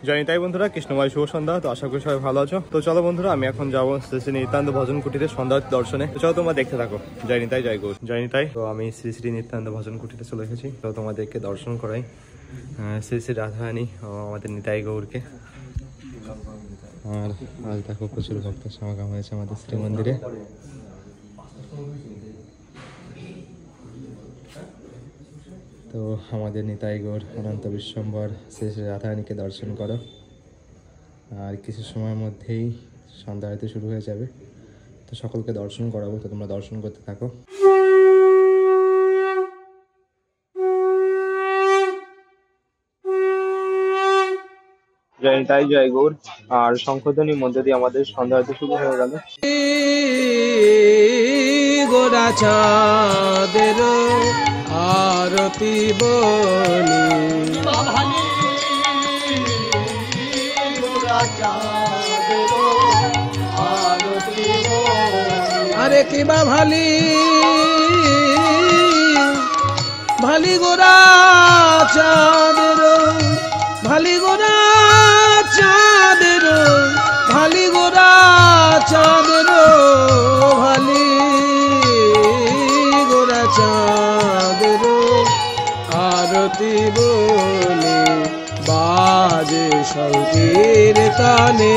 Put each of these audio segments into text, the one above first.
জয় নিতাই বন্ধুরা, কৃষ্ণময় শুভ সন্ধ্যা। তো আশা করি সবাই ভালো আছো। তো চলো বন্ধুরা, আমি এখন যাবো শ্রী শ্রী নিত্যানন্দ ভজন কুটিরে সন্ধ্যা দর্শনে। তো চলো তোমরা দেখতে থাকো। জয় নিতাই, জয় গৌর, জয় নিতাই। তো আমি শ্রী শ্রী নিত্যানন্দ ভজন কুটিরে চলে এসেছি। তো তোমাদেরকে দর্শন করাই শ্রী শ্রী রাধারানী ও আমাদের নিতাই গৌরকে। আর আজ দেখো প্রচুর ভক্তের সমাগম হয়েছে আমাদের শ্রী মন্দিরে। তো আমাদের নিতাই গৌর অনন্ত বিশ্বম্বর শ্রী শ্রী রাধারানীকে দর্শন করো। আর কিছু সময়ের মধ্যেই সন্ধ্যা আরতি শুরু হয়ে যাবে। তো সকলকে দর্শন করাবো, তো তোমরা দর্শন করতে থাকো। জয় নিতাই, জয় গৌর। আর শঙ্খধ্বনির মধ্যে দিয়ে আমাদের সন্ধ্যা আরতি শুরু হয়ে গেল। গোরা চাঁদের আরতি বলি, আরে কিবা ভালি ভালি গোরা চাঁদের, ভালি গোরা চাঁদের, ভালি গোরা চাঁদের, ভালি গোরা চাঁদের আরতি বলে বাজে সংকীর্তনে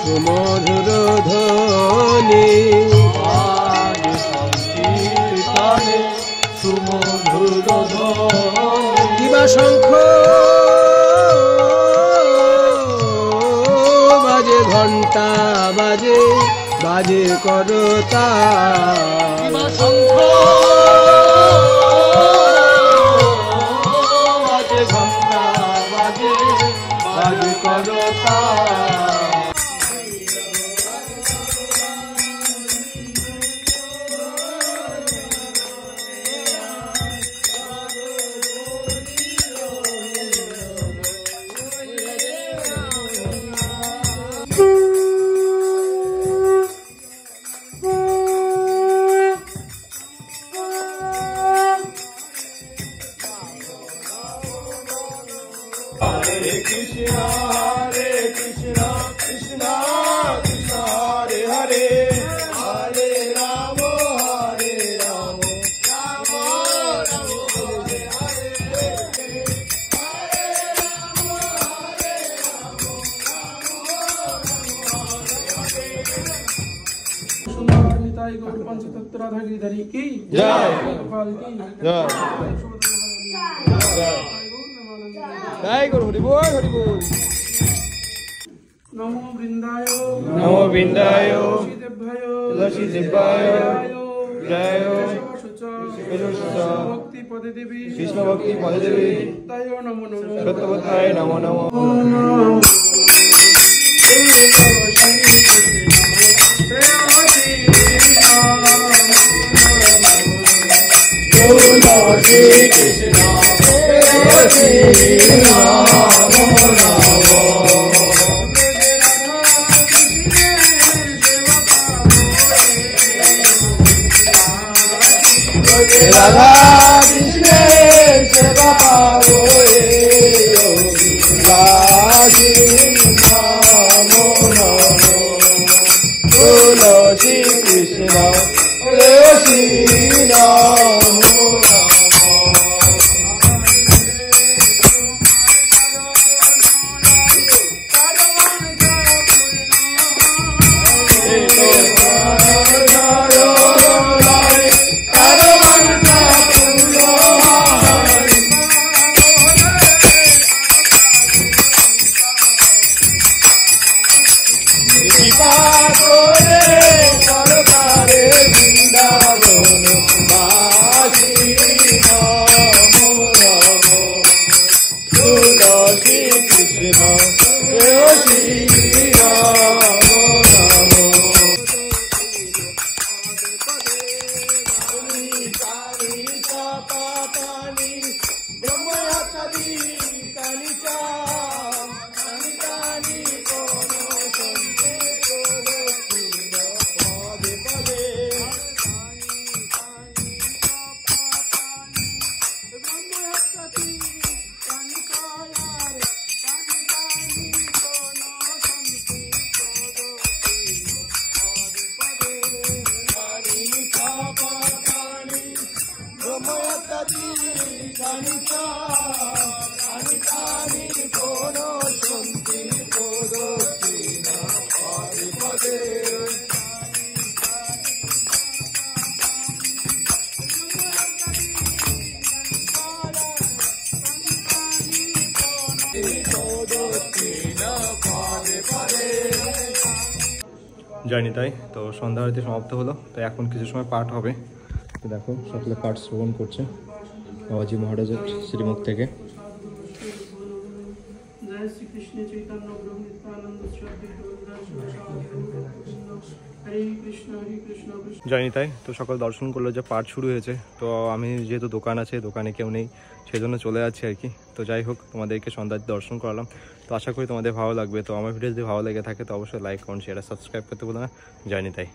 সুমধুর ধ্বনি, বাজে সংকীর্তনে সুমধুর ধ্বনি, কিবা শঙ্খ বাজে, ঘন্টা বাজে, বাজে করতা, কিবা শঙ্খ বাজে, ঘন্টা বাজে, বাজে করতা। Hare Krishna, Krishna Krishna, Hare Hare, Hare Rama, Hare Rama, Rama Rama, Hare Hare, Hare Rama, Hare Rama, Rama Rama, Nitai गौर पंचतत्व राधा गिरिधरी की जय। गोपाल की जय। जय गौर, हरि बोल, हरि बोल। नमो वृंदाय, नमो वृंदाय, देव्याय, तुलसी देव्याय, जय भक्ति पदे देवी, कृष्ण भक्ति पदे देवी, निताय नमो नमो, सत्यवताय नमो नमो। রাধা কৃষ্ণের সেবা পাবো, রাধে নমো নমো, তুলসী কৃষ্ণ তুলসী নমো নমো। কোন শান্তি প্রদক্ষিণা পদে পদে জানি তাই তো সন্ধ্যা আরতি সমাপ্ত হলো, তো এখন কিছু সময় পাঠ হবে। তো দেখো সকলে পাঠ শ্রবণ করছে বাবাজি মহারাজের শ্রীমুখ থেকে। জয় শ্রীকৃষ্ণ চৈতন্য প্রভু নিত্যানন্দ শ্রী অদ্বৈত হরে কৃষ্ণ কৃষ্ণ। জানি তাই তো সকল দর্শন করলো যে পাঠ শুরু হয়েছে, তো আমি যেহেতু দোকান আছে, দোকানে কেউ নেই, সেই জন্য চলে যাচ্ছি আর কি। তো যাই হোক, তোমাদেরকে সন্ধ্যার দর্শন করালাম, তো আশা করি তোমাদের ভালো লাগবে। তো আমার ভিডিও যদি ভালো লেগে থাকে তো অবশ্যই লাইক কমেন্ট শেয়ার সাবস্ক্রাইব করতে বলো না। জানি তাই।